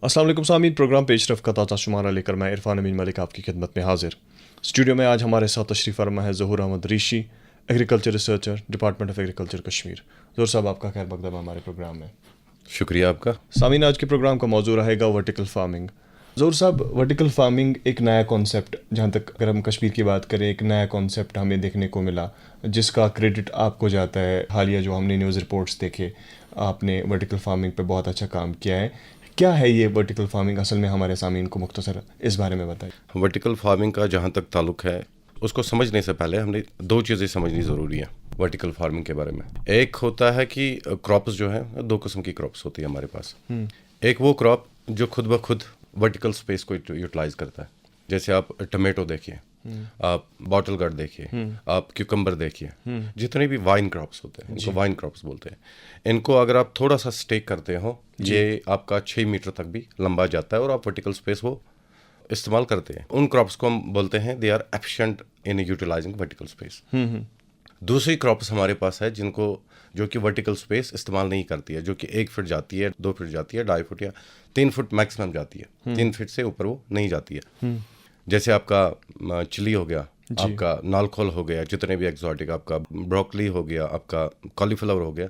अस्सलाम वालेकुम सामीन, प्रोग्राम पेशरफ का ताज़ा शुमारा लेकर मैं इरफान अमीन मलिक आपकी खिदमत में हाजिर। स्टूडियो में आज हमारे साथ तशरीफ़ फरमा है Zahoor Ahmad Rishi, agriculture researcher, department of agriculture Kashmir. Zahoor साहब, आपका खैर मकदम हमारे प्रोग्राम में। शुक्रिया आपका। सामीन, आज के प्रोग्राम का मौजू रहेगा वर्टिकल फार्मिंग। ज़हूर साहब, वर्टिकल फार्मिंग एक नया कॉन्सेप्ट, जहाँ तक अगर हम कश्मीर की बात करें, एक नया कॉन्सेप्ट हमें देखने को मिला, जिसका क्रेडिट आपको जाता है। हालिया जो हमने न्यूज़ रिपोर्ट्स देखे, आपने वर्टिकल फार्मिंग पे बहुत अच्छा काम किया है। क्या है ये वर्टिकल फार्मिंग असल में? हमारे सामीन को मुख्तसर इस बारे में बताइए। वर्टिकल फार्मिंग का जहाँ तक ताल्लुक है, उसको समझने से पहले हमने दो चीज़ें समझनी ज़रूरी है वर्टिकल फार्मिंग के बारे में। एक होता है कि क्रॉप्स जो है, दो किस्म की क्रॉप्स होती है हमारे पास। एक वो क्रॉप जो खुद ब खुद वर्टिकल स्पेस को यूटिलाइज करता है। जैसे आप टमाटो देखिए, आप बॉटल गार्ड देखिए, आप क्यूकम्बर देखिए, जितने भी वाइन क्रॉप्स होते हैं, इनको वाइन क्रॉप्स बोलते हैं। इनको अगर आप थोड़ा सा स्टेक करते हो, ये आपका 6 मीटर तक भी लंबा जाता है और आप वर्टिकल स्पेस वो इस्तेमाल करते हैं। उन क्रॉप्स को हम बोलते हैं they are efficient in utilising vertical space. दूसरी क्रॉप्स हमारे पास है जो कि वर्टिकल स्पेस इस्तेमाल नहीं करती है, जो कि 1 फीट जाती है, 2 फीट जाती है, 2.5 फीट या 3 फीट मैक्सिमम जाती है। 3 फीट से ऊपर वो नहीं जाती है। जैसे आपका चिली हो गया, आपका नालखोल हो गया, जितने भी एक्सोटिक, आपका ब्रोकली हो गया, आपका कॉलीफ्लावर हो गया,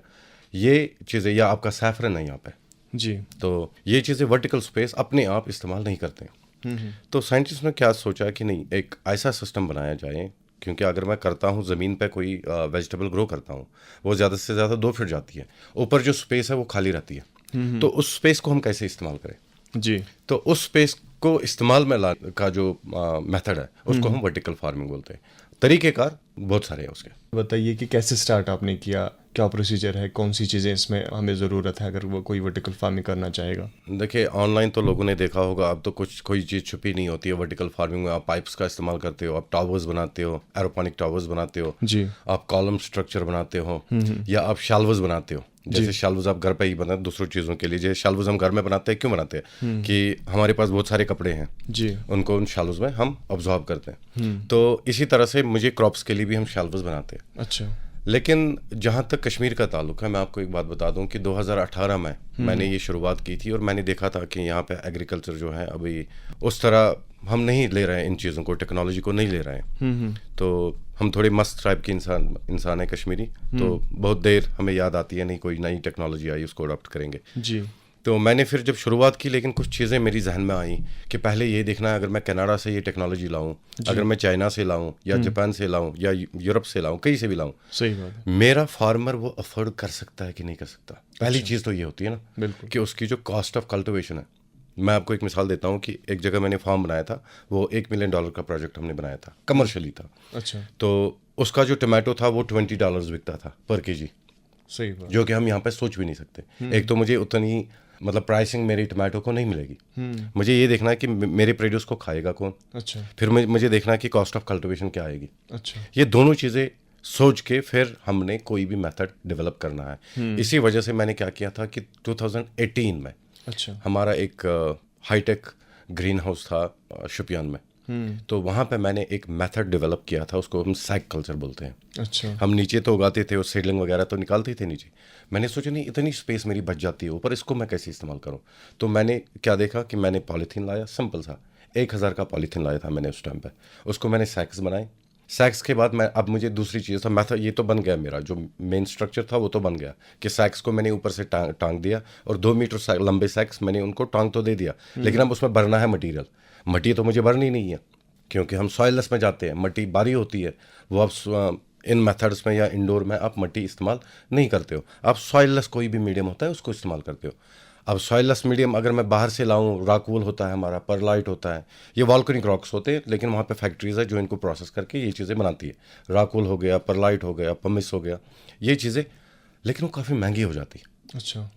ये चीज़ें, या आपका सैफरन है यहाँ पे जी। तो ये चीज़ें वर्टिकल स्पेस अपने आप इस्तेमाल नहीं करते हैं। तो साइंटिस्ट ने क्या सोचा कि नहीं, एक ऐसा सिस्टम बनाया जाए, क्योंकि अगर मैं करता हूँ ज़मीन पे कोई वेजिटेबल ग्रो करता हूँ, वो ज़्यादा से ज़्यादा 2 फीट जाती है, ऊपर जो स्पेस है वो खाली रहती है। तो उस स्पेस को हम कैसे इस्तेमाल करें? जी। तो उस स्पेस को इस्तेमाल में लाने का जो मेथड है, उसको हम वर्टिकल फार्मिंग बोलते हैं। तरीक़ेकार बहुत सारे हैं उसके। बताइए कि कैसे स्टार्ट आपने किया, क्या प्रोसीजर है, कौन सी चीज़ें इसमें हमें ज़रूरत है अगर वो कोई वर्टिकल फार्मिंग करना चाहेगा? देखिए, ऑनलाइन तो लोगों ने देखा होगा, अब तो कोई चीज़ छुपी नहीं होती है वर्टिकल फार्मिंग में। आप पाइप्स का इस्तेमाल करते हो, आप टावर्स बनाते हो, एरोपोनिक टावर्स बनाते हो, जी। आप कॉलम स्ट्रक्चर बनाते हो, या आप शेल्व्स बनाते हो। जैसे शेल्व्स आप घर पे ही बनाते हैं दूसरों चीज़ों के लिए। जैसे शेल्व्स हम घर में बनाते हैं, क्यों बनाते हैं? कि हमारे पास बहुत सारे कपड़े हैं जी। उनको उन शेल्व्स में हम ऑब्जॉर्व करते हैं। तो इसी तरह से मुझे क्रॉप्स के लिए भी हम शेल्व्स बनाते हैं। अच्छा। लेकिन जहाँ तक कश्मीर का ताल्लुक है, मैं आपको एक बात बता दूं कि 2018 में मैंने ये शुरुआत की थी, और मैंने देखा था कि यहाँ पे एग्रीकल्चर जो है अभी उस तरह हम नहीं ले रहे हैं, इन चीज़ों को, टेक्नोलॉजी को नहीं ले रहे हैं। तो हम थोड़े मस्त टाइप के इंसान है कश्मीरी, तो बहुत देर हमें याद आती है, नहीं कोई नई टेक्नोलॉजी आई उसको अडॉप्ट करेंगे। जी। तो मैंने फिर जब शुरुआत की, लेकिन कुछ चीज़ें मेरी जहन में आई कि पहले ये देखना है, अगर मैं कनाडा से ये टेक्नोलॉजी लाऊं, अगर मैं चाइना से लाऊं, या जापान से लाऊं, या यूरोप से लाऊं, कहीं से भी लाऊं, सही बात है। मेरा फार्मर वो अफोर्ड कर सकता है कि नहीं कर सकता। पहली चीज़ तो ये होती है ना, बिल्कुल। कि उसकी जो कॉस्ट ऑफ कल्टिवेशन है। मैं आपको एक मिसाल देता हूँ कि एक जगह मैंने फार्म बनाया था, वो $1 मिलियन का प्रोजेक्ट हमने बनाया था, कमर्शियली था। अच्छा। तो उसका जो टमाटो था वो $20 बिकता था पर केजी, सही बात। जो कि हम यहाँ पे सोच भी नहीं सकते। एक तो मुझे उतनी मतलब प्राइसिंग मेरी टमाटो को नहीं मिलेगी। मुझे ये देखना है कि मेरे प्रोड्यूस को खाएगा कौन। अच्छा। फिर मुझे देखना है कि कॉस्ट ऑफ कल्टिवेशन क्या आएगी। अच्छा। ये दोनों चीज़ें सोच के फिर हमने कोई भी मेथड डेवलप करना है। इसी वजह से मैंने क्या किया था कि 2018 में अच्छा। हमारा एक हाईटेक ग्रीन हाउस था शुपियान में। तो वहाँ पे मैंने एक मेथड डेवलप किया था, उसको हम सैक कल्चर बोलते हैं। अच्छा। हम नीचे तो उगाते थे, और सीडलिंग वगैरह तो निकालते थे नीचे। मैंने सोचा नहीं, इतनी स्पेस मेरी बच जाती है ऊपर, इसको मैं कैसे इस्तेमाल करूं? तो मैंने क्या देखा कि मैंने पॉलीथीन लाया, सिंपल सा 1000 का पॉलीथीन लाया था मैंने उस टाइम पे। उसको मैंने सैक्स बनाए। सैक्स के बाद अब मुझे दूसरी चीज़ था, मैथड ये तो बन गया, मेरा जो मेन स्ट्रक्चर था वो तो बन गया कि सैक्स को मैंने ऊपर से टांग दिया, और 2 मीटर लंबे सैक्स मैंने उनको टांग तो दे दिया, लेकिन अब उसमें भरना है मटीरियल। मट्टी तो मुझे भरनी नहीं है, क्योंकि हम सॉइललेस में जाते हैं, मट्टी भारी होती है। वो आप इन मेथड्स में या इंडोर में आप मट्टी इस्तेमाल नहीं करते हो, आप सॉइललेस कोई भी मीडियम होता है उसको इस्तेमाल करते हो। अब सॉइललेस मीडियम अगर मैं बाहर से लाऊं, रॉकवूल होता है हमारा, परलाइट होता है, ये वॉल्केनिक रॉक्स होते हैं, लेकिन वहाँ पे फैक्ट्रीज है जो इनको प्रोसेस करके ये चीज़ें बनाती है। रॉकवूल हो गया, परलाइट हो गया, पमिस हो गया, ये चीज़ें, लेकिन वो काफ़ी महंगी हो जाती है। अच्छा।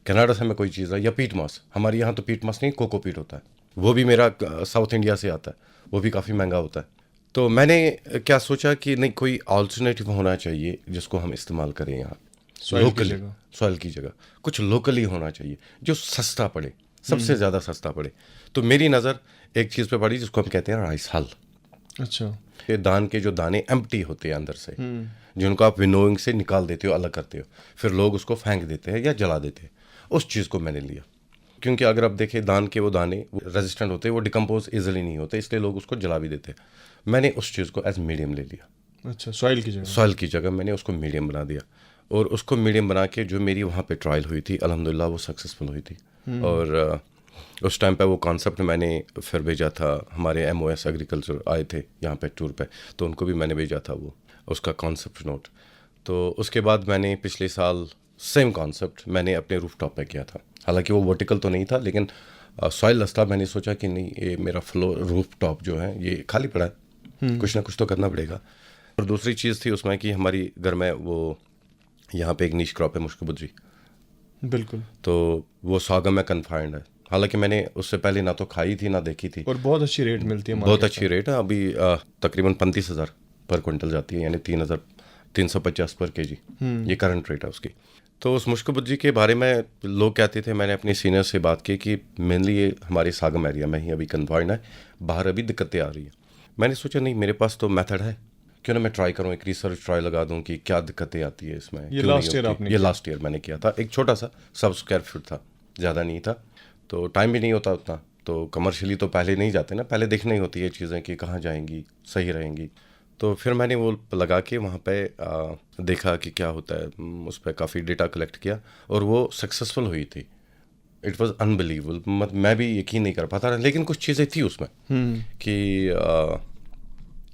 कनाडा से मैं कोई चीज़ है, या पीट मॉस, हमारे यहाँ तो पीट मॉस नहीं, कोकोपीट होता है, वो भी मेरा साउथ इंडिया से आता है, वो भी काफ़ी महंगा होता है। तो मैंने क्या सोचा कि नहीं, कोई ऑल्टरनेटिव होना चाहिए जिसको हम इस्तेमाल करें यहाँ लोकली, सॉइल की जगह कुछ लोकली होना चाहिए जो सस्ता पड़े, सबसे ज़्यादा सस्ता पड़े। तो मेरी नज़र एक चीज़ पे पड़ी जिसको हम कहते हैं राइस हल। अच्छा। ये धान के जो दाने एम्प्टी होते हैं अंदर से, जिनको आप विनोइंग से निकाल देते हो, अलग करते हो, फिर लोग उसको फेंक देते हैं या जला देते हैं, उस चीज़ को मैंने लिया। क्योंकि अगर आप देखें धान के वो दाने रेजिस्टेंट होते हैं, वो डिकम्पोज इजीली नहीं होते, इसलिए लोग उसको जला भी देते। मैंने उस चीज़ को एज मीडियम ले लिया। अच्छा, सॉइल की जगह। सॉइल की जगह मैंने उसको मीडियम बना दिया, और उसको मीडियम बना के जो मेरी वहाँ पे ट्रायल हुई थी, अल्हम्दुलिल्लाह वो सक्सेसफुल हुई थी। और उस टाइम पे वो कॉन्सेप्ट मैंने फिर भेजा था, हमारे MOS एग्रीकल्चर आए थे यहाँ पे टूर पे, तो उनको भी मैंने भेजा था वो उसका कॉन्सेप्ट नोट। तो उसके बाद मैंने पिछले साल सेम कॉन्सेप्ट मैंने अपने रूफटॉप पे किया था। हालांकि वो वर्टिकल तो नहीं था, लेकिन सॉइल था। मैंने सोचा कि नहीं, ये मेरा फ्लोर रूफटॉप जो है ये खाली पड़ा है, कुछ ना कुछ तो करना पड़ेगा। और दूसरी चीज़ थी उसमें कि हमारी घर में वो यहाँ पे एक नीश क्रॉप है मुश्कबुद्री, बिल्कुल। तो वो सागम में कन्फाइंड है। हालांकि मैंने उससे पहले ना तो खाई थी ना देखी थी, और बहुत अच्छी रेट मिलती है, बहुत अच्छी रेट है। अभी तकरीबन 35,000 पर क्विंटल जाती है, यानी 3,350 पर केजी, ये करंट रेट है उसकी। तो उस मुश्कबुद्री के बारे में लोग कहते थे, मैंने अपने सीनियर से बात की कि मेनली ये हमारे सागम एरिया में ही अभी कन्फाइंड है, बाहर अभी दिक्कतें आ रही है। मैंने सोचा नहीं, मेरे पास तो मेथड है, क्यों ना मैं ट्राई करूँ, एक रिसर्च ट्राई लगा दूँ कि क्या दिक्कतें आती है इसमें। ये लास्ट ईयर आपने? ये लास्ट ईयर मैंने किया था, एक छोटा सा 100 स्क्वायर फीट था, ज़्यादा नहीं था, तो टाइम भी नहीं होता उतना, तो कमर्शियली तो पहले नहीं जाते ना, पहले देखनी होती है चीज़ें कि कहाँ जाएंगी, सही रहेंगी। तो फिर मैंने वो लगा के वहाँ पे देखा कि क्या होता है, उस पर काफ़ी डेटा कलेक्ट किया, और वो सक्सेसफुल हुई थी। इट वाज अनबिलीवेबल, मैं भी यकीन नहीं कर पाता, लेकिन कुछ चीज़ें थी उसमें कि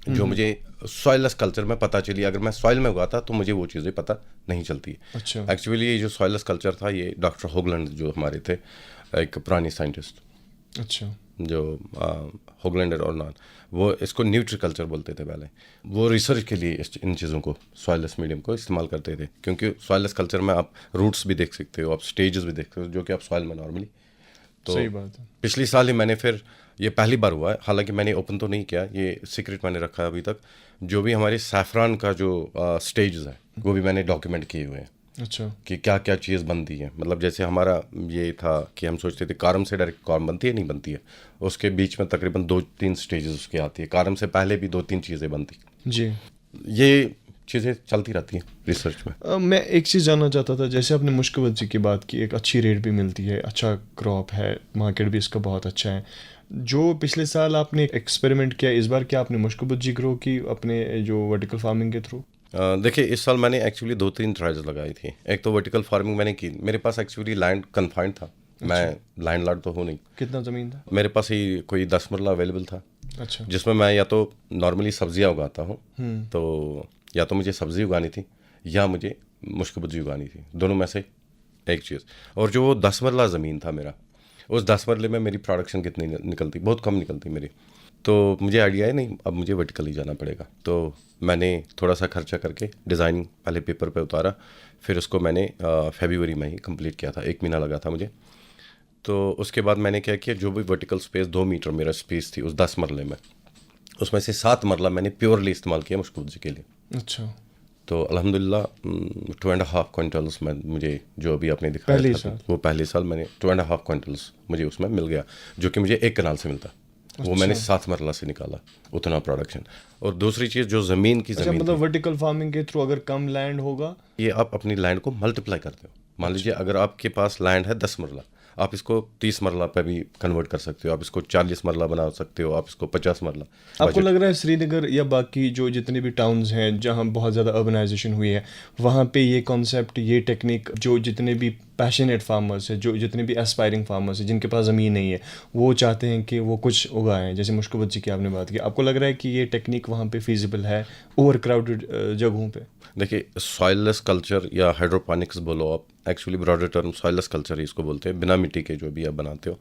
जो मुझे सॉइललेस कल्चर में पता चली। अगर मैं सॉइल में उगाता तो मुझे वो चीज़ें पता नहीं चलती। अच्छा। एक्चुअली ये जो सॉइललेस कल्चर था, ये डॉक्टर होगलैंड जो हमारे थे, एक पुरानी साइंटिस्ट, अच्छा, जो होगलैंडर और नॉन, वो इसको न्यूट्रिकल्चर बोलते थे पहले। वो रिसर्च के लिए इन चीज़ों को, सॉइललेस मीडियम को इस्तेमाल करते थे, क्योंकि सॉइललेस कल्चर में आप रूट्स भी देख सकते हो, आप स्टेजेस भी देख सकते हो, जो कि आप सॉइल में नॉर्मली। तो सही बात है। पिछले साल ही मैंने फिर, ये पहली बार हुआ है, हालांकि मैंने ओपन तो नहीं किया, ये सीक्रेट मैंने रखा है अभी तक। जो भी हमारे सैफरान का जो स्टेजेस है, वो भी मैंने डॉक्यूमेंट किए हुए हैं। अच्छा। कि क्या क्या चीज़ बनती है, मतलब जैसे हमारा ये था कि हम सोचते थे कारम से डायरेक्ट कॉर्न बनती है, नहीं बनती है, उसके बीच में तकरीबन 2-3 स्टेजेस उसकी आती है, कारम से पहले भी 2-3 चीज़ें बनती। जी, ये चीज़ें चलती रहती हैं रिसर्च में। मैं एक चीज़ जानना चाहता था, जैसे आपने मुश्कबुद्री की बात की, एक अच्छी रेट भी मिलती है, अच्छा क्रॉप है, मार्केट भी इसका बहुत अच्छा है। जो पिछले साल आपने एक्सपेरिमेंट किया, इस बार क्या आपने मुश्कबुद्री ग्रो की अपने जो वर्टिकल फार्मिंग के थ्रू? देखिए, इस साल मैंने एक्चुअली 2-3 ट्रायल्स लगाई थी। एक तो वर्टिकल फार्मिंग मैंने की, मेरे पास एक्चुअली लैंड कन्फाइंड था। मैं लैंडलॉर्ड तो हूँ नहीं। कितना ज़मीन था? मेरे पास ही कोई 10 मरला अवेलेबल था। अच्छा। जिसमें मैं या तो नॉर्मली सब्जियां उगाता हूँ, तो या तो मुझे सब्जी उगानी थी या मुझे मुश्कबुद्री उगानी थी, दोनों में से एक चीज़। और जो 10 मरला ज़मीन था मेरा, उस 10 मरले में मेरी प्रोडक्शन कितनी निकलती, बहुत कम निकलती मेरी। तो मुझे आइडिया है नहीं, अब मुझे वर्टिकल ही जाना पड़ेगा। तो मैंने थोड़ा सा खर्चा करके डिज़ाइनिंग पहले पेपर पे उतारा, फिर उसको मैंने फरवरी में ही कंप्लीट किया था, 1 महीना लगा था मुझे। तो उसके बाद मैंने क्या किया, जो भी वर्टिकल स्पेस 2 मीटर मेरा स्पेस थी उस 10 मरले में, उसमें से 7 मरला मैंने प्योरली इस्तेमाल किया मुश्कबुद्री के लिए। अच्छा। तो अल्हम्दुलिल्लाह 2.5 क्विंटल्स में मुझे, जो अभी आपने दिखाया था, वो पहले साल मैंने 2.5 क्विंटल्स मुझे उसमें मिल गया, जो कि मुझे 1 कनाल से मिलता। वो मैंने 7 मरला से निकाला उतना प्रोडक्शन। और दूसरी चीज़, जो ज़मीन की ज़मीन, मतलब वर्टिकल फार्मिंग के थ्रू अगर कम लैंड होगा, ये आप अपनी लैंड को मल्टीप्लाई करते हो। मान लीजिए अगर आपके पास लैंड है 10 मरला, आप इसको 30 मरला पे भी कन्वर्ट कर सकते हो, आप इसको 40 मरला बना सकते हो, आप इसको 50 मरला। आपको लग रहा है श्रीनगर या बाकी जो जितने भी टाउन्स हैं जहाँ बहुत ज़्यादा अर्बनाइजेशन हुई है, वहाँ पे ये कॉन्सेप्ट, ये टेक्निक, जो जितने भी पैशनेट फार्मर्स हैं, जो जितने भी एस्पायरिंग फार्मर्स हैं, जिनके पास ज़मीन नहीं है, वो चाहते हैं कि वो कुछ उगाएं, जैसे मुश्कबुद्री की आपने बात की, आपको लग रहा है कि ये टेक्निक वहाँ पे फिजिबल है ओवर क्राउडेड जगहों पे? देखिए, सॉइललेस कल्चर या हाइड्रोपोनिक्स बोलो आप, actually broader term soilless culture ही इसको बोलते हैं, बिना मिट्टी के जो भी आप बनाते हो।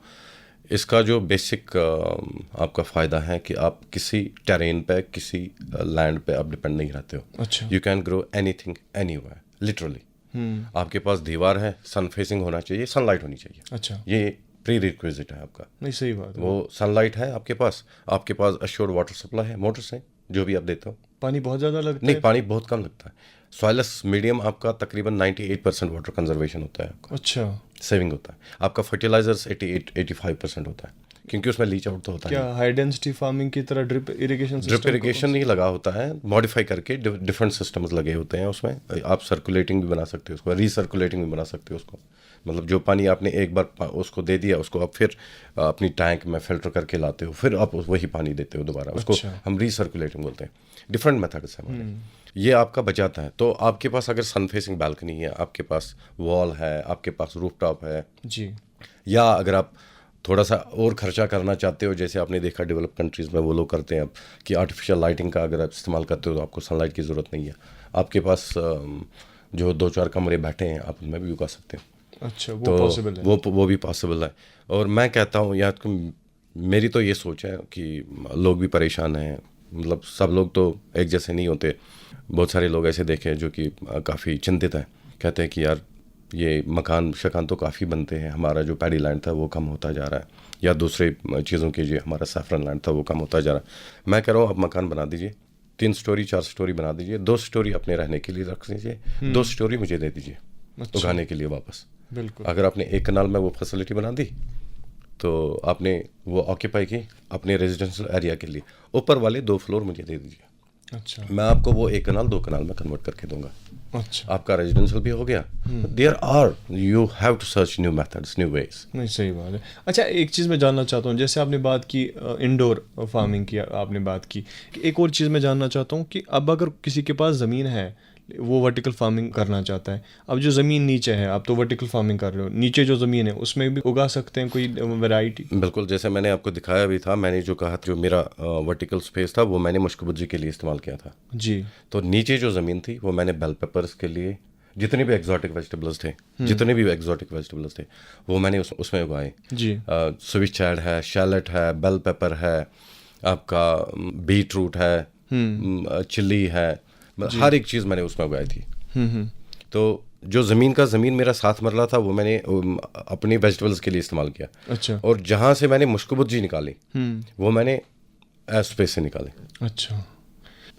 इसका जो बेसिक आपका फ़ायदा है कि आप किसी टेरेन पे, किसी लैंड पे आप डिपेंड नहीं रहते हो। अच्छा। You can grow anything anywhere, literally. आपके पास दीवार है, सन फेसिंग होना चाहिए, सनलाइट होनी चाहिए। अच्छा। ये प्री रिक्विजिट है आपका। नहीं, सही बात है। वो सनलाइट है आपके पास अश्योर्ड वाटर सप्लाई है, मोटर्स हैं जो भी आप देते हो। पानी बहुत ज़्यादा लगता नहीं, है? पानी बहुत कम लगता है। सॉइललेस मीडियम आपका तकरीबन 98% वाटर कंजर्वेशन होता है आपका। अच्छा। सेविंग होता है आपका। फर्टिलाइजर्स 88-85% होता है। क्योंकि उसमें लीच आउट तो होता है। क्या हाई डेंसिटी फार्मिंग की तरह ड्रिप इरिगेशन ड्रिप इरिगेशन नहीं लगा होता है, मॉडिफाई करके डिफरेंट सिस्टम्स लगे होते हैं उसमें। आप सर्कुलेटिंग भी बना सकते हो उसको, रीसर्कुलेटिंग भी बना सकते हो उसको। मतलब जो पानी आपने एक बार उसको दे दिया, उसको आप फिर अपनी टैंक में फिल्टर करके लाते हो, फिर आप वही पानी देते हो दोबारा। उसको हम रीसर्कुलेटिंग बोलते हैं। डिफरेंट मेथड्स हैं हमारे। ये आपका बचाता है। तो आपके पास अगर सन फेसिंग बालकनी है, आपके पास वॉल है, आपके पास रूफटॉप है जी, या अगर आप थोड़ा सा और खर्चा करना चाहते हो, जैसे आपने देखा डेवलप कंट्रीज़ में वो लोग करते हैं अब कि आर्टिफिशियल लाइटिंग का अगर आप इस्तेमाल करते हो तो आपको सनलाइट की ज़रूरत नहीं है। आपके पास जो 2-4 कमरे बैठे हैं, आप उनमें भी उगा सकते हो। अच्छा, वो तो पॉसिबल है। वो भी पॉसिबल है। और मैं कहता हूँ यार, मेरी तो ये सोच है कि लोग भी परेशान हैं। मतलब सब लोग तो एक जैसे नहीं होते। बहुत सारे लोग ऐसे देखे जो कि काफ़ी चिंतित हैं, कहते हैं कि यार ये मकान शकान तो काफ़ी बनते हैं, हमारा जो पैडी लैंड था वो कम होता जा रहा है, या दूसरे चीज़ों के जो हमारा सैफरन लैंड था वो कम होता जा रहा है। मैं कह रहा हूँ आप मकान बना दीजिए, 3 स्टोरी 4 स्टोरी बना दीजिए, 2 स्टोरी अपने रहने के लिए रख दीजिए, 2 स्टोरी मुझे दे दीजिए उगाने के लिए वापस। बिल्कुल। अगर आपने 1 कनाल में वो फैसिलिटी बना दी तो आपने वो ऑक्यूपाई की अपने रेजिडेंशियल एरिया के लिए, ऊपर वाले 2 फ्लोर मुझे दे दीजिए। अच्छा, मैं आपको वो 1 कनाल 2 कनाल में कन्वर्ट करके दूंगा। अच्छा, आपका रेजिडेंशियल भी हो गया। There are, you have to search new methods, new ways. नहीं, सही बात है। अच्छा, एक चीज़ मैं जानना चाहता हूँ, जैसे आपने बात की इंडोर फार्मिंग की, आपने बात की, एक और चीज़ मैं जानना चाहता हूँ कि अब अगर किसी के पास ज़मीन है, वो वर्टिकल फार्मिंग करना चाहता है, अब जो ज़मीन नीचे है, आप तो वर्टिकल फार्मिंग कर रहे हो, नीचे जो ज़मीन है उसमें भी उगा सकते हैं कोई वैरायटी? बिल्कुल, जैसे मैंने आपको दिखाया भी था, मैंने जो कहा जो मेरा वर्टिकल स्पेस था वो मैंने मुश्कबुज्जी के लिए इस्तेमाल किया था। जी, तो नीचे जो ज़मीन थी वो मैंने बेल पेपर्स के लिए, जितने भी एग्जॉटिक वेजिटेबल्स थे वो मैंने उसमें उगाए। जी, स्विच चैड है, शैलट है, बेल पेपर है, आपका बीट रूट है, चिल्ली है, हर एक चीज़ मैंने उसमें उगाई थी। तो जो ज़मीन मेरा 7 मरला था वो मैंने अपनी वेजिटेबल्स के लिए इस्तेमाल किया। अच्छा, और जहाँ से मैंने मुश्कबुज्जी निकाली वो मैंने स्पेस से निकाली। अच्छा।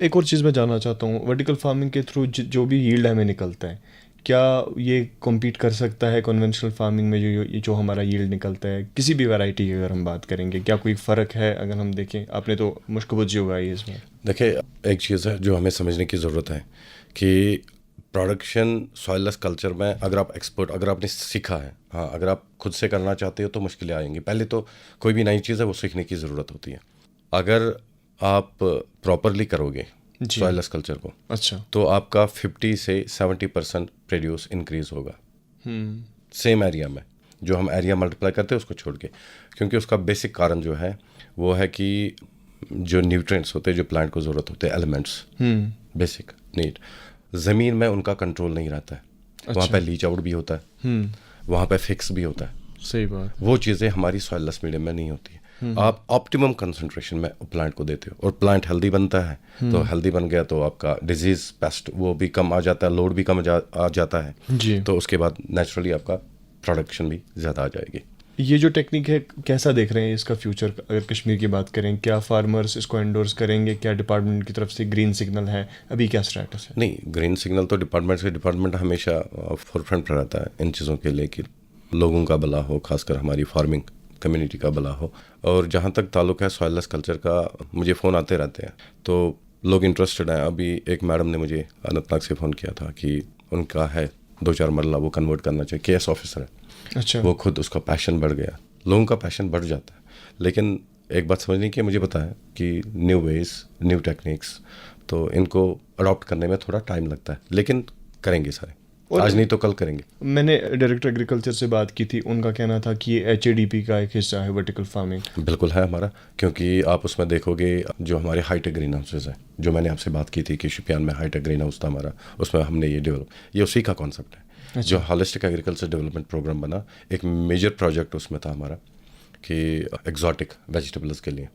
एक और चीज़ मैं जानना चाहता हूँ, वर्टिकल फार्मिंग के थ्रू जो भी यील्ड हमें निकलता है, क्या ये कॉम्पीट कर सकता है कन्वेंशनल फार्मिंग में जो हमारा यील्ड निकलता है किसी भी वैरायटी की? अगर हम बात करेंगे, क्या कोई फ़र्क है? अगर हम देखें, आपने तो मुश्कबुज्जी उगाई है इसमें। देखिए, एक चीज़ है जो हमें समझने की ज़रूरत है कि प्रोडक्शन सॉइललेस कल्चर में अगर आपने सीखा है, हाँ, अगर आप खुद से करना चाहते हो तो मुश्किलें आएंगी। पहले तो कोई भी नई चीज़ है वो सीखने की ज़रूरत होती है। अगर आप प्रॉपरली करोगे सॉइललेस कल्चर को, अच्छा, तो आपका 50 से 70% प्रोड्यूस इंक्रीज होगा सेम एरिया में। जो हम एरिया मल्टीप्लाई करते हैं उसको छोड़ के, क्योंकि उसका बेसिक कारण जो है वो है कि जो न्यूट्रिएंट्स होते हैं, जो प्लांट को ज़रूरत होते हैं, एलिमेंट्स, बेसिक नीड, ज़मीन में उनका कंट्रोल नहीं रहता है। वहाँ पे लीच आउट भी होता है, वहाँ पे फिक्स भी होता है। सही बात। वो चीज़ें हमारी सॉइललेस मीडियम में नहीं होती है। आप ऑप्टिमम कंसंट्रेशन में प्लांट को देते हो और प्लांट हेल्दी बनता है। तो हेल्दी बन गया तो आपका डिजीज पेस्ट वो भी कम आ जाता है, लोड भी कम आ जाता है जी। तो उसके बाद नेचुरली आपका प्रोडक्शन भी ज़्यादा आ जाएगी। ये जो टेक्निक है, कैसा देख रहे हैं इसका फ्यूचर? अगर कश्मीर की बात करें, क्या फार्मर्स इसको एंडोर्स करेंगे? क्या डिपार्टमेंट की तरफ से ग्रीन सिग्नल है? अभी क्या स्टेटस है? नहीं, ग्रीन सिग्नल तो डिपार्टमेंट हमेशा फोरफ्रंट पर रहता है इन चीज़ों के लिए कि लोगों का भला हो, खासकर हमारी फार्मिंग कम्युनिटी का भला हो। और जहाँ तक ताल्लुक है सॉइललेस कल्चर का, मुझे फ़ोन आते रहते हैं तो लोग इंटरेस्टेड हैं। अभी एक मैडम ने मुझे अनंतनाग से फ़ोन किया था कि उनका है 2-4 मरला वो कन्वर्ट करना चाहिए, केएस ऑफिसर है। अच्छा, वो खुद उसका पैशन बढ़ गया। लोगों का पैशन बढ़ जाता है, लेकिन एक बात समझने की मुझे पता है कि न्यू वेज, न्यू टेक्निक्स, तो इनको अडॉप्ट करने में थोड़ा टाइम लगता है, लेकिन करेंगे सारे, आज नहीं तो कल करेंगे। मैंने डायरेक्टर एग्रीकल्चर से बात की थी, उनका कहना था कि ये HADP का एक हिस्सा है वर्टिकल फार्मिंग। बिल्कुल है हमारा, क्योंकि आप उसमें देखोगे जो हमारे हाईटेक ग्रीन हाउसेज हैं, जो मैंने आपसे बात की थी कि शुपियान में हाईटेक ग्रीन हाउस था हमारा, उसमें हमने ये उसी का कॉन्सेप्ट है। अच्छा। जो हॉलिस्टिक एग्रीकल्चर डेवलपमेंट प्रोग्राम बना, एक मेजर प्रोजेक्ट उसमें था हमारा कि एग्जॉटिक वेजिटेबल्स के लिए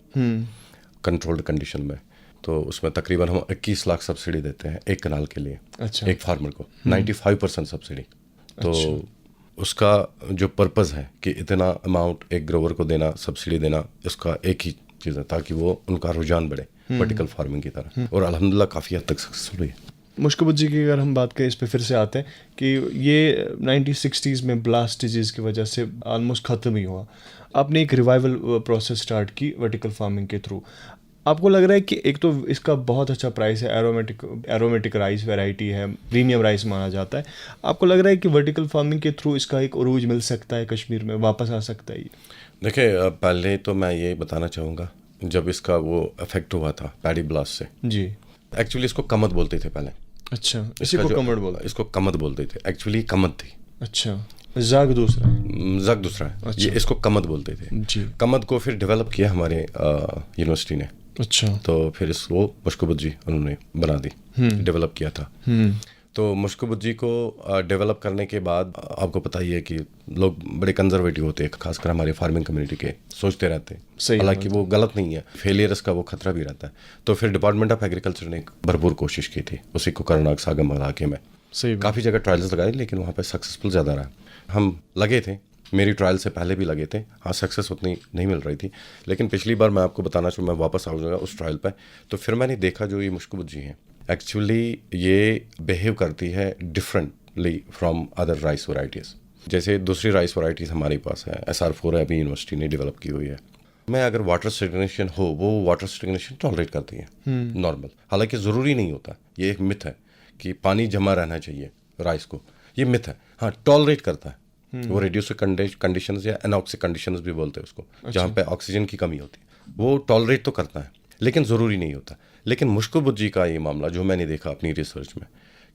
कंट्रोल्ड कंडीशन में, तो उसमें तकरीबन हम 21 लाख सब्सिडी देते हैं 1 कनाल के लिए। अच्छा। एक फार्मर को 95% सब्सिडी। तो उसका जो पर्पज़ है कि इतना अमाउंट एक ग्रोवर को देना, सब्सिडी देना, इसका एक ही चीज़ है ताकि वो उनका रुझान बढ़े वर्टिकल फार्मिंग की तरफ, और अल्हम्दुलिल्लाह काफ़ी हद तक सक्सेसफुल हुई है। मुश्किल की अगर हम बात करें, इस पे फिर से आते हैं कि ये 1960s में ब्लास्ट डिजीज की वजह से ऑलमोस्ट ख़त्म ही हुआ। आपने एक रिवाइवल प्रोसेस स्टार्ट की वर्टिकल फार्मिंग के थ्रू। आपको लग रहा है कि एक तो इसका बहुत अच्छा प्राइस है, एरोमेटिक राइस वैरायटी है, प्रीमियम राइस माना जाता है। आपको लग रहा है कि वर्टिकल फार्मिंग के थ्रू इसका एक उरूज मिल सकता है, कश्मीर में वापस आ सकता है ये? देखिए, पहले तो मैं ये बताना चाहूँगा, जब इसका वो इफेक्ट हुआ था पैडी ब्लास्ट से, जी। एक्चुअली इसको कमद बोलते थे पहले। अच्छा, इसी को कमद बोलते? इसको कमद बोलते थे, एक्चुअली कमद थी। अच्छा, जाग दूसरा है? जग दूसरा है। अच्छा। ये इसको कमद बोलते थे जी। कमद को फिर डेवलप किया हमारे यूनिवर्सिटी ने। अच्छा। तो फिर इसको मुश्किल जी उन्होंने बना दी, डेवलप किया था। तो मुश्किल जी को डेवलप करने के बाद आपको पता ही है कि लोग बड़े कंजर्वेटिव होते हैं, खासकर हमारे फार्मिंग कम्युनिटी के, सोचते रहते हैं। हालांकि वो गलत नहीं है, फेलियर्स का वो खतरा भी रहता है। तो फिर डिपार्टमेंट ऑफ एग्रीकल्चर ने भरपूर कोशिश की थी उसी को करनाक सागम इलाके में। काफ़ी जगह ट्रायल्स लगाए, लेकिन वहाँ पे सक्सेसफुल ज़्यादा रहा। हम लगे थे, मेरी ट्रायल से पहले भी लगे थे। हाँ, सक्सेस उतनी नहीं मिल रही थी, लेकिन पिछली बार मैं आपको बताना चाहूँ, मैं वापस आऊँगा उस ट्रायल पे, तो फिर मैंने देखा जो ये मुश्किल जी हैं, एक्चुअली ये बिहेव करती है differently from other rice varieties. जैसे दूसरी राइस वैरायटीज़ हमारे पास है, SR4 है, अभी यूनिवर्सिटी ने डेवलप की हुई है। मैं अगर वाटर स्टेग्नेशन हो, वो वाटर स्टेग्नेशन टॉलरेट करती है नॉर्मल। हालांकि ज़रूरी नहीं होता, ये एक मिथ है कि पानी जमा रहना चाहिए राइस को, ये मिथ है। हाँ, टॉलरेट करता है वो रेड्यूस कंडीशंस या एनॉक्सिक कंडीशंस भी बोलते हैं उसको। अच्छा। जहाँ पे ऑक्सीजन की कमी होती है, वो टॉलरेट तो करता है, लेकिन ज़रूरी नहीं होता। लेकिन मुश्किल जी का ये मामला जो मैंने देखा अपनी रिसर्च में,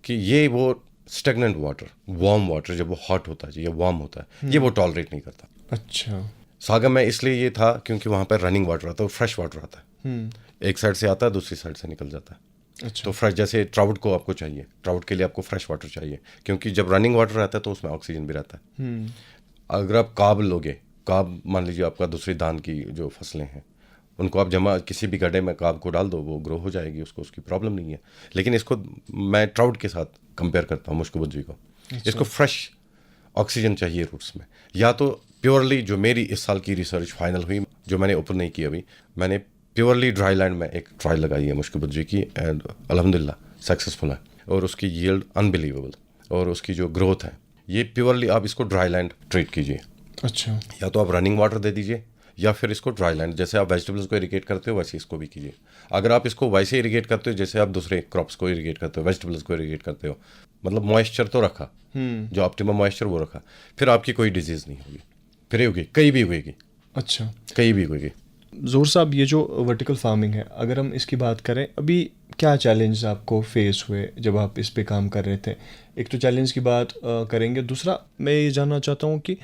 कि ये वो स्टेगनेंट वाटर, वार्म वाटर, जब वो हॉट होता है या वार्म होता है, ये वो टॉलरेट नहीं करता। अच्छा। सागम में इसलिए ये था क्योंकि वहाँ पर रनिंग वाटर आता है, फ्रेश वाटर आता है, एक साइड से आता है, दूसरी साइड से निकल जाता है। अच्छा। तो फ्रेश, जैसे ट्राउट को आपको चाहिए, ट्राउट के लिए आपको फ्रेश वाटर चाहिए, क्योंकि जब रनिंग वाटर रहता है तो उसमें ऑक्सीजन भी रहता है। अगर आप काब लोगे, काब मान लीजिए आपका दूसरी धान की जो फसलें हैं, उनको आप जमा किसी भी गड्ढे में काब को डाल दो, वो ग्रो हो जाएगी, उसकी प्रॉब्लम नहीं है। लेकिन इसको मैं ट्राउट के साथ कंपेयर करता हूँ, मुश्किल जी को। अच्छा। इसको फ्रेश ऑक्सीजन चाहिए रूट्स में, या तो प्योरली, जो मेरी इस साल की रिसर्च फाइनल हुई, जो मैंने ओपन नहीं की अभी, मैंने प्योरली ड्राई लैंड में एक ट्रायल लगाई है मुश्किल जी की, एंड अल्हम्दुलिल्लाह सक्सेसफुल है। और उसकी यील्ड अनबिलीवेबल, और उसकी जो ग्रोथ है, ये प्योरली आप इसको ड्राई लैंड ट्रीट कीजिए। अच्छा। या तो आप रनिंग वाटर दे दीजिए, या फिर इसको ड्राई लैंड, जैसे आप वेजिटेबल्स को इरिगेट करते हो वैसे इसको भी कीजिए। अगर आप इसको वैसे इरिगेट करते हो जैसे आप दूसरे क्रॉप्स को इरिगेट करते हो, वेजिटेबल्स को इरिगेट करते हो, मतलब मॉइस्चर तो रखा, जो ऑप्टिमम मॉइस्चर वो रखा, फिर आपकी कोई डिजीज़ नहीं होगी, फिर होगी, कहीं भी होगी। अच्छा। कहीं भी होगी। ज़ोर साहब, ये जो वर्टिकल फार्मिंग है, अगर हम इसकी बात करें, अभी क्या चैलेंज आपको फेस हुए जब आप इस पे काम कर रहे थे? एक तो चैलेंज की बात करेंगे, दूसरा मैं ये जानना चाहता हूँ कि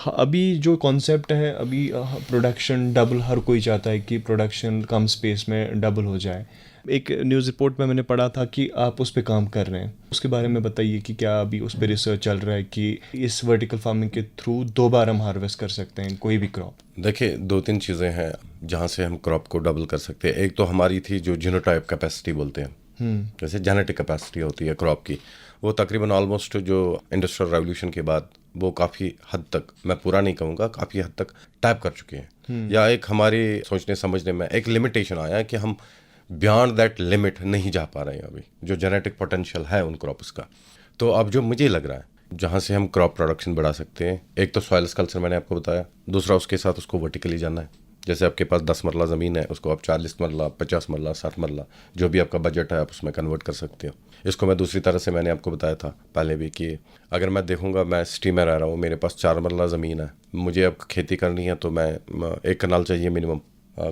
अभी जो कॉन्सेप्ट है, अभी प्रोडक्शन डबल, हर कोई चाहता है कि प्रोडक्शन कम स्पेस में डबल हो जाए। एक न्यूज़ रिपोर्ट में मैंने पढ़ा था कि आप उस पे काम कर रहे हैं, उसके बारे में बताइए कि क्या अभी उस पे रिसर्च चल रहा है कि इस वर्टिकल फार्मिंग के थ्रू 2 बार हम हार्वेस्ट कर सकते हैं कोई भी क्रॉप? देखिए, 2-3 चीज़ें हैं जहाँ से हम क्रॉप को डबल कर सकते हैं। एक तो हमारी थी जो जीनोटाइप कैपेसिटी बोलते हैं, जैसे जेनेटिक कैपेसिटी होती है क्रॉप की, वो तकरीबन ऑलमोस्ट जो इंडस्ट्रियल रेवोल्यूशन के बाद वो काफ़ी हद तक, मैं पूरा नहीं कहूँगा, काफ़ी हद तक टैप कर चुके हैं। या एक हमारे सोचने समझने में एक लिमिटेशन आया है कि हम बियॉन्ड दैट लिमिट नहीं जा पा रहे हैं अभी, जो जेनेटिक पोटेंशियल है उन क्रॉप्स का। तो अब जो मुझे लग रहा है जहाँ से हम क्रॉप प्रोडक्शन बढ़ा सकते हैं, एक तो सॉइल्स कल्चर मैंने आपको बताया, दूसरा उसके साथ उसको वर्टिकली जाना है। जैसे आपके पास 10 मरला ज़मीन है, उसको आप 40 मरला, 50 मरला, 60 मरला, जो भी आपका बजट है आप उसमें कन्वर्ट कर सकते हो। इसको मैं दूसरी तरह से, मैंने आपको बताया था पहले भी कि अगर मैं देखूंगा, मैं सिटी में रह रहा हूँ, मेरे पास 4 मरला ज़मीन है, मुझे अब खेती करनी है, तो मैं 1 कनाल चाहिए मिनिमम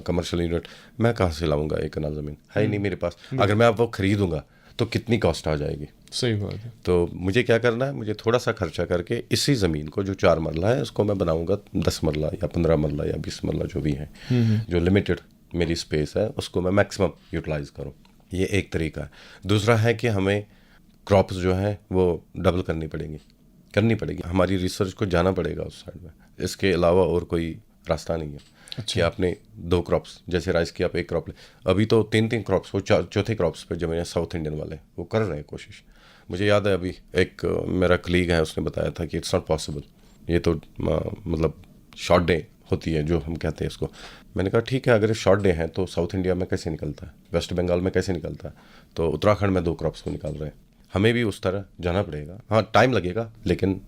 कमर्शियल यूनिट। मैं कहाँ से लाऊंगा 1 कनाल ज़मीन? है ही नहीं मेरे पास। अगर मैं अब वो खरीदूंगा तो कितनी कॉस्ट आ जाएगी? सही बात है। तो मुझे क्या करना है, मुझे थोड़ा सा खर्चा करके इसी ज़मीन को जो 4 मरला है उसको मैं बनाऊंगा 10 मरला या 15 मरला या 20 मरला, जो भी है, जो लिमिटेड मेरी स्पेस है उसको मैं मैक्सिमम यूटिलाइज करूँ। ये एक तरीका है। दूसरा है कि हमें क्रॉप्स जो हैं वो डबल करनी पड़ेगी, हमारी रिसर्च को जाना पड़ेगा उस साइड में। इसके अलावा और कोई रास्ता नहीं है। अच्छा। कि आपने 2 क्रॉप्स, जैसे राइस की आप 1 क्रॉप ले, अभी तो 3-3 क्रॉप्स, वो चौथे क्रॉप्स पे जो मेरे साउथ इंडियन वाले वो कर रहे हैं कोशिश। मुझे याद है अभी एक मेरा कलीग है, उसने बताया था कि इट्स नॉट पॉसिबल, ये तो मतलब शॉर्ट डे होती है जो हम कहते हैं इसको। मैंने कहा ठीक है, अगर शॉर्ट डे है तो साउथ इंडिया में कैसे निकलता है, वेस्ट बंगाल में कैसे निकलता है, तो उत्तराखंड में 2 क्रॉप्स को निकाल रहे हैं, हमें भी उस तरह जाना पड़ेगा। हाँ, टाइम लगेगा, लेकिन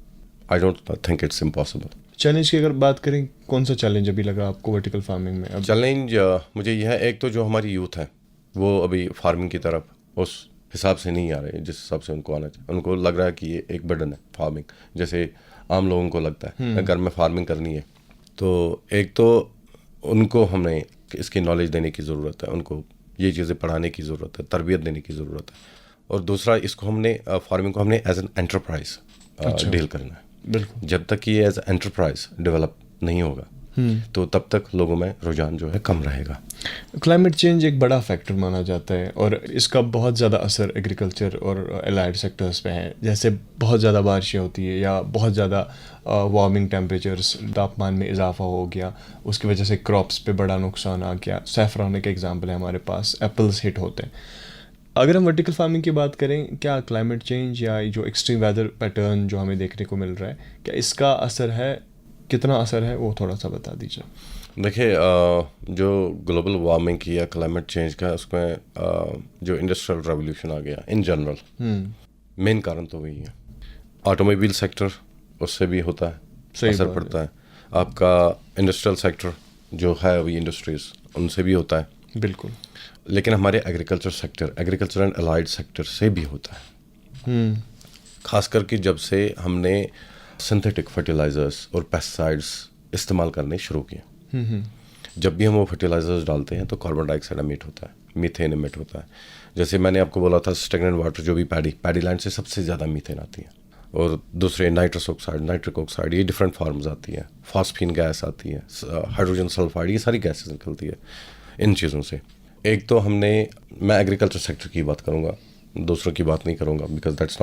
I don't think it's impossible. Challenge की अगर बात करें, कौन सा चैलेंज अभी लगा आपको वर्टिकल फार्मिंग में? अब चैलेंज मुझे यह है, एक तो जो हमारी यूथ है वो अभी फार्मिंग की तरफ उस हिसाब से नहीं आ रहे जिस हिसाब से उनको आना चाहिए। उनको लग रहा है कि ये एक बर्डन है फार्मिंग, जैसे आम लोगों को लगता है अगर में फार्मिंग करनी है। तो एक तो उनको हमें इसकी नॉलेज देने की ज़रूरत है, उनको ये चीज़ें पढ़ाने की ज़रूरत है, तरबियत देने की ज़रूरत है। और दूसरा, इसको हमने फार्मिंग को हमने एज एन एंटरप्राइज डील करना है। बिल्कुल। जब तक ये एज एंटरप्राइज डेवलप नहीं होगा तो तब तक लोगों में रुझान जो है कम रहेगा। क्लाइमेट चेंज एक बड़ा फैक्टर माना जाता है और इसका बहुत ज़्यादा असर एग्रीकल्चर और एलाइड सेक्टर्स पे है। जैसे बहुत ज़्यादा बारिशें होती है या बहुत ज़्यादा वार्मिंग टेम्परेचर्स, तापमान में इजाफा हो गया, उसकी वजह से क्रॉप्स पे बड़ा नुकसान आ गया। सैफरान का एग्जांपल है हमारे पास, एप्पल्स हिट होते हैं। अगर हम वर्टिकल फार्मिंग की बात करें, क्या क्लाइमेट चेंज या जो एक्सट्रीम वेदर पैटर्न जो हमें देखने को मिल रहा है, क्या इसका असर है? कितना असर है वो थोड़ा सा बता दीजिए। देखिए, जो ग्लोबल वार्मिंग की या क्लाइमेट चेंज का, उसमें जो इंडस्ट्रियल रेवोल्यूशन आ गया इन जनरल, मेन कारण तो वही है। ऑटोमोबाइल सेक्टर, उससे भी होता है, असर पड़ता है। आपका इंडस्ट्रियल सेक्टर जो है अभी इंडस्ट्रीज, उनसे भी होता है। बिल्कुल। लेकिन हमारे agriculture sector, agriculture and allied sector से भी होता है। खास करके जब से हमने सिंथेटिक फर्टिलाइजर्स और पेस्टिसाइड्स इस्तेमाल करने शुरू किए। जब भी हम वो फर्टिलाइजर्स डालते हैं तो कार्बन डाइऑक्साइड एमिट होता है, मीथेन एमिट होता है। जैसे मैंने आपको बोला था, स्टेगनेंट वाटर जो भी पैडी लैंड से सबसे ज़्यादा मीथेन आती है। और दूसरे नाइट्रस ऑक्साइड, नाइट्रिक ऑक्साइड, ये डिफरेंट फॉर्म्स आती है। फॉस्फीन गैस आती है, हाइड्रोजन सल्फाइड, ये सारी गैसेस निकलती है इन चीज़ों से। एक तो मैं एग्रीकल्चर सेक्टर की बात करूँगा, दूसरों की बात नहीं करूँगा, because that's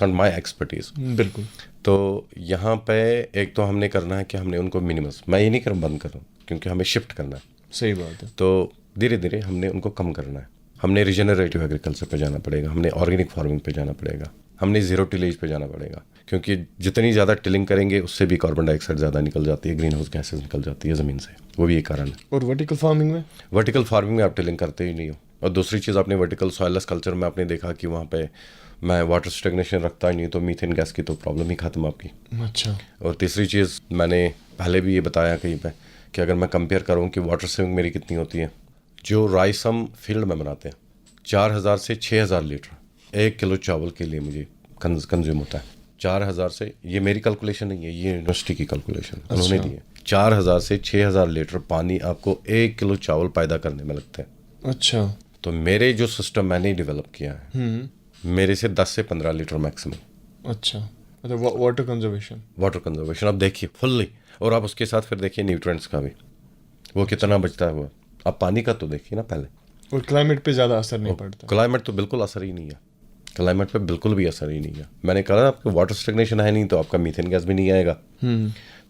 not my expertise. बिल्कुल। तो यहाँ पे एक तो हमने करना है कि हमने उनको मिनिमस, मैं ये नहीं कर बंद करूँ, क्योंकि हमें शिफ्ट करना है। सही बात है। तो धीरे धीरे हमने उनको कम करना है। हमने रिजेनरेटिव एग्रीकल्चर पे जाना पड़ेगा, हमने ऑर्गेनिक फार्मिंग पे जाना पड़ेगा, हमने जीरो टिलेज पे जाना पड़ेगा, क्योंकि जितनी ज़्यादा टिलिंग करेंगे उससे भी कार्बन डाइऑक्साइड ज़्यादा निकल जाती है, ग्रीन हाउस गैसेज निकल जाती है ज़मीन से, वो भी एक कारण है। और वर्टिकल फार्मिंग में? वर्टिकल फार्मिंग में आप टिलिंग करते ही नहीं हो। और दूसरी चीज़, आपने वर्टिकल सॉइललेस कल्चर में आपने देखा कि वहाँ पे मैं वाटर स्टेगनेशन रखता ही नहीं, तो मीथेन गैस की तो प्रॉब्लम ही खत्म आपकी। अच्छा। और तीसरी चीज़, मैंने पहले भी ये बताया कहीं पे कि अगर मैं कंपेयर करूँ कि वाटर सेविंग मेरी कितनी होती है, जो राइस हम फील्ड में बनाते हैं 4000 से 6000 लीटर 1 किलो चावल के लिए मुझे कंज्यूम होता है। 4000 से, ये मेरी कैलकुलेशन नहीं है, ये यूनिवर्सिटी की कैलकुलेशन उन्होंने दी है। 4000 से 6000 लीटर पानी आपको 1 किलो चावल पैदा करने में लगता है। अच्छा। तो मेरे जो सिस्टम मैंने डेवलप किया है, मेरे से 10 से 15 लीटर मैक्सिमम। अच्छा, मतलब वाटर कंजर्वेशन आप देखिए फुल्ली, और आप उसके साथ फिर देखिए न्यूट्रिएंट्स का भी, वो कितना बचता है वो। आप पानी का तो देखिए ना पहले। और क्लाइमेट पे ज़्यादा असर नहीं पड़ता। क्लाइमेट तो बिल्कुल असर ही नहीं है, क्लाइमेट पे बिल्कुल भी असर ही नहीं है। मैंने कहा आपका वाटर स्टेगनेशन है नहीं, तो आपका मीथेन गैस भी नहीं आएगा।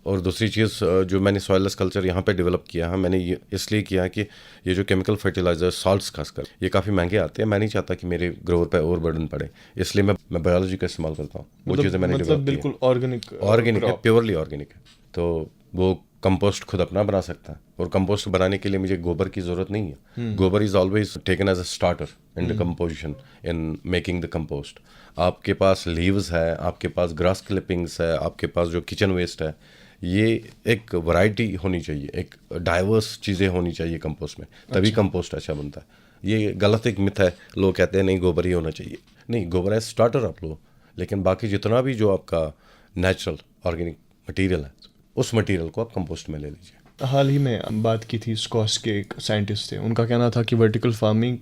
और दूसरी चीज़, जो मैंने सॉइललेस कल्चर यहाँ पे डेवलप किया है, मैंने ये इसलिए किया है कि ये जो केमिकल फर्टिलाइजर, सॉल्ट्स खासकर, ये काफ़ी महंगे आते हैं। मैं नहीं चाहता कि मेरे ग्रोवर पे और बर्डन पड़े, इसलिए मैं बायोलॉजी का इस्तेमाल करता हूँ। वो चीज़ें मैंने डेवलप की। बिल्कुल ऑर्गेनिक है, प्योरली ऑर्गेनिक है। तो वो कंपोस्ट खुद अपना बना सकता है, और कंपोस्ट बनाने के लिए मुझे गोबर की ज़रूरत नहीं है। गोबर is always taken as a starter in decomposition, in making the compost. आपके पास लीव्स है, आपके पास ग्रास क्लिपिंग्स है, आपके पास जो किचन वेस्ट है, ये एक वैरायटी होनी चाहिए, एक डाइवर्स चीज़ें होनी चाहिए कंपोस्ट में, तभी कंपोस्ट अच्छा बनता है। ये गलत एक मिथ है, लोग कहते हैं नहीं गोबर ही होना चाहिए। नहीं, गोबर है स्टार्टर आप लो, लेकिन बाकी जितना भी जो आपका नेचुरल ऑर्गेनिक मटेरियल है, उस मटेरियल को आप कंपोस्ट में ले लीजिए। हाल ही में बात की थी, स्कॉच के एक साइंटिस्ट थे, उनका कहना था कि वर्टिकल फार्मिंग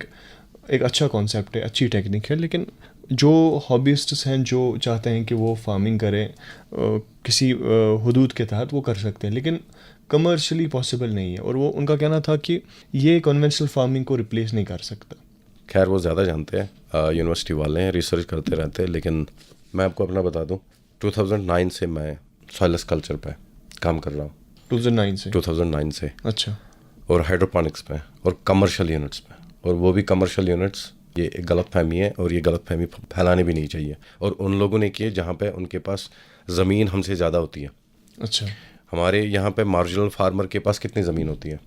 एक अच्छा कॉन्सेप्ट है, अच्छी टेक्निक है, लेकिन जो हॉबिस्ट्स हैं जो चाहते हैं कि वो फार्मिंग करें किसी हुदूद के तहत, वो कर सकते हैं, लेकिन कमर्शियली पॉसिबल नहीं है। और वो उनका कहना था कि ये कन्वेंशनल फार्मिंग को रिप्लेस नहीं कर सकता। खैर, वो ज़्यादा जानते हैं, यूनिवर्सिटी वाले हैं, रिसर्च करते रहते हैं। लेकिन मैं आपको अपना बता दूं, 2009 से मैं सॉइललेस कल्चर पे काम कर रहा हूँ। 2009 से। अच्छा। और हाइड्रोपोनिक्स पे और कमर्शियल यूनिट्स पे, और वो भी कमर्शियल यूनिट्स, ये एक गलत फहमी है, और ये गलत फहमी फैलाने भी नहीं चाहिए। और उन लोगों ने किए जहाँ पे उनके पास ज़मीन हमसे ज़्यादा होती है। अच्छा। हमारे यहाँ पे मार्जिनल फार्मर के पास कितनी ज़मीन होती है?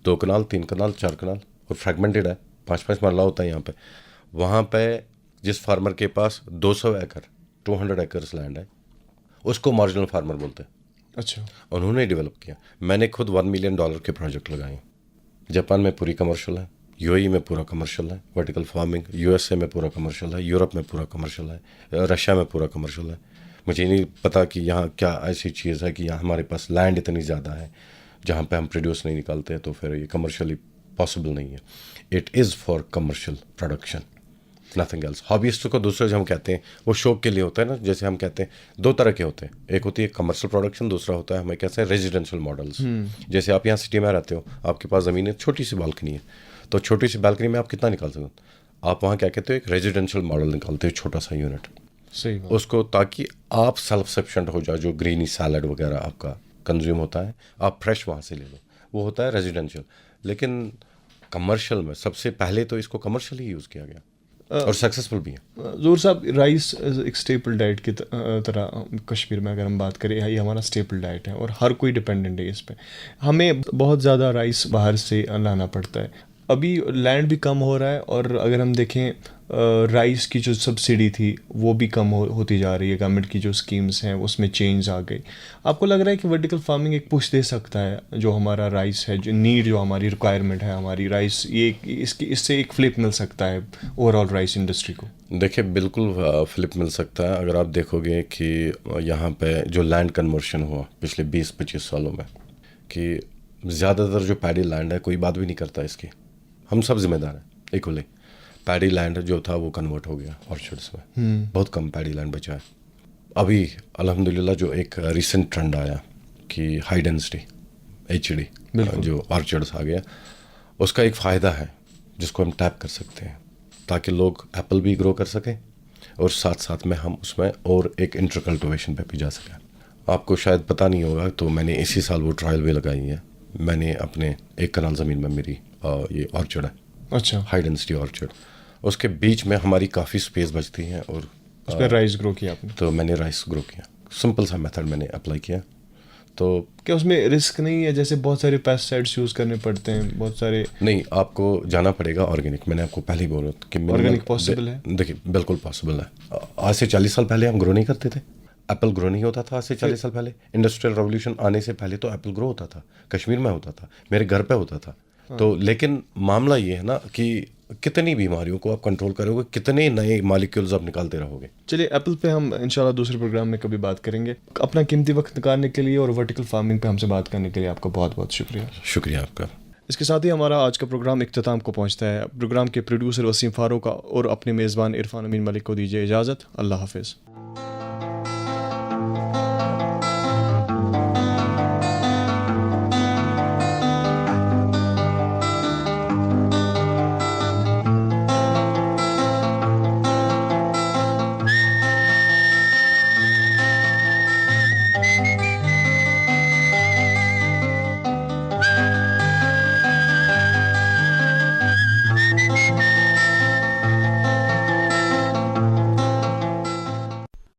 2 कनाल, 3 कनाल, 4 कनाल, और फ्रेगमेंटेड है, 5-5 मरला होता है यहाँ पे। वहाँ पे जिस फार्मर के पास 200 एकड़ 200 एकर्स लैंड है, उसको मार्जिनल फार्मर बोलते हैं। अच्छा। उन्होंने डेवलप किया। मैंने खुद $1 मिलियन के प्रोजेक्ट लगाए। जापान में पूरी कमर्शियल है, यूएई में पूरा कमर्शियल है वर्टिकल फार्मिंग, यूएसए में पूरा कमर्शियल है, यूरोप में पूरा कमर्शियल है, रशिया में पूरा कमर्शियल है। मुझे नहीं पता कि यहाँ क्या ऐसी चीज़ है कि यहाँ हमारे पास लैंड इतनी ज़्यादा है जहाँ पे हम प्रोड्यूस नहीं निकालते, तो फिर ये कमर्शियली पॉसिबल नहीं है। It is for commercial production, nothing else. Hobbyist को दूसरे जो हम कहते हैं वो शौक के लिए होता है ना, जैसे हम कहते हैं 2 तरह के होते हैं, एक होती है कमर्शियल प्रोडक्शन, दूसरा होता है हमें कहते हैं रेजिडेंशियल मॉडल्स। जैसे आप यहाँ सिटी में रहते हो, आपके पास ज़मीन है, छोटी सी बालकनी है, तो छोटी सी बालकनी में आप कितना निकाल सकते हो? आप वहाँ क्या कहते हो, एक रेजिडेंशियल मॉडल निकालते हो, छोटा सा यूनिट, सही बात। उसको, ताकि आप सेल्फ सफिशिएंट हो जाओ। जो ग्रीनी सैलड वगैरह आपका कंज्यूम होता है, आप फ्रेश वहाँ से ले लो, वो होता है रेजिडेंशियल। लेकिन कमर्शियल में सबसे पहले तो इसको कमर्शियल ही यूज़ किया गया और सक्सेसफुल भी है। ज़ोर साहब, राइस एक स्टेपल डाइट की तरह कश्मीर में अगर हम बात करें, ये हमारा स्टेपल डाइट है और हर कोई डिपेंडेंट है इस पे। हमें बहुत ज़्यादा राइस बाहर से लाना पड़ता है। अभी लैंड भी कम हो रहा है, और अगर हम देखें राइस की जो सब्सिडी थी वो भी कम होती जा रही है। गवर्नमेंट की जो स्कीम्स हैं उसमें चेंज आ गई। आपको लग रहा है कि वर्टिकल फार्मिंग एक पुश दे सकता है जो हमारा राइस है, जो नीड, जो हमारी रिक्वायरमेंट है हमारी राइस, ये इससे एक फ्लिप मिल सकता है ओवरऑल राइस इंडस्ट्री को? देखिए, बिल्कुल फ्लिप मिल सकता है। अगर आप देखोगे कि यहाँ पे जो लैंड कन्वर्शन हुआ पिछले 20-25 सालों में, कि ज़्यादातर जो पैडी लैंड है, कोई बात भी नहीं करता इसकी, हम सब जिम्मेदार हैं इक्वली। पैडी लैंड जो था वो कन्वर्ट हो गया ऑर्चर्ड्स में, बहुत कम पैडी लैंड बचा है। अभी अल्हम्दुलिल्लाह जो एक रिसेंट ट्रेंड आया कि हाई डेंसिटी एचडी जो ऑर्चर्ड्स आ गया, उसका एक फ़ायदा है जिसको हम टैप कर सकते हैं, ताकि लोग एप्पल भी ग्रो कर सकें और साथ साथ में हम उसमें और एक इंटर कल्टिवेशन पे भी जा सकें। आपको शायद पता नहीं होगा, तो मैंने इसी साल वो ट्रायल भी लगाई है। मैंने अपने 1 कनाल ज़मीन में मेरी ये ऑर्चर्ड है, अच्छा, हाई डेंसिटी ऑर्चर्ड। उसके बीच में हमारी काफ़ी स्पेस बचती है और उसमें राइस ग्रो किया आपने? तो मैंने राइस ग्रो किया, सिंपल सा मेथड मैंने अप्लाई किया। तो क्या उसमें रिस्क नहीं है? जैसे बहुत सारे पेस्टिसाइड्स यूज़ करने पड़ते हैं, बहुत सारे। नहीं, आपको जाना पड़ेगा ऑर्गेनिक। मैंने आपको पहले ही बोला कि ऑर्गेनिक पॉसिबल है। देखिए, बिल्कुल पॉसिबल है। आज से 40 साल पहले हम ग्रो नहीं करते थे, एप्पल ग्रो नहीं होता था। आज से 40 साल पहले, इंडस्ट्रियल रेवोल्यूशन आने से पहले तो एप्पल ग्रो होता था, कश्मीर में होता था, मेरे घर पे होता था। तो लेकिन मामला ये है ना कि कितनी बीमारियों को आप कंट्रोल करोगे, कितने नए मॉलिक्यूल्स आप निकालते रहोगे। चलिए, एप्पल पे हम इंशाल्लाह दूसरे प्रोग्राम में कभी बात करेंगे। अपना कीमती वक्त निकालने के लिए और वर्टिकल फार्मिंग पे हमसे बात करने के लिए आपका बहुत बहुत शुक्रिया। शुक्रिया आपका। इसके साथ ही हमारा आज का प्रोग्राम इख्तिताम को पहुंचता है। प्रोग्राम के प्रोड्यूसर वसीम फारूक और अपने मेज़बान इरफान अमीन मलिक को दीजिए इजाज़त। अल्लाह हाफिज़।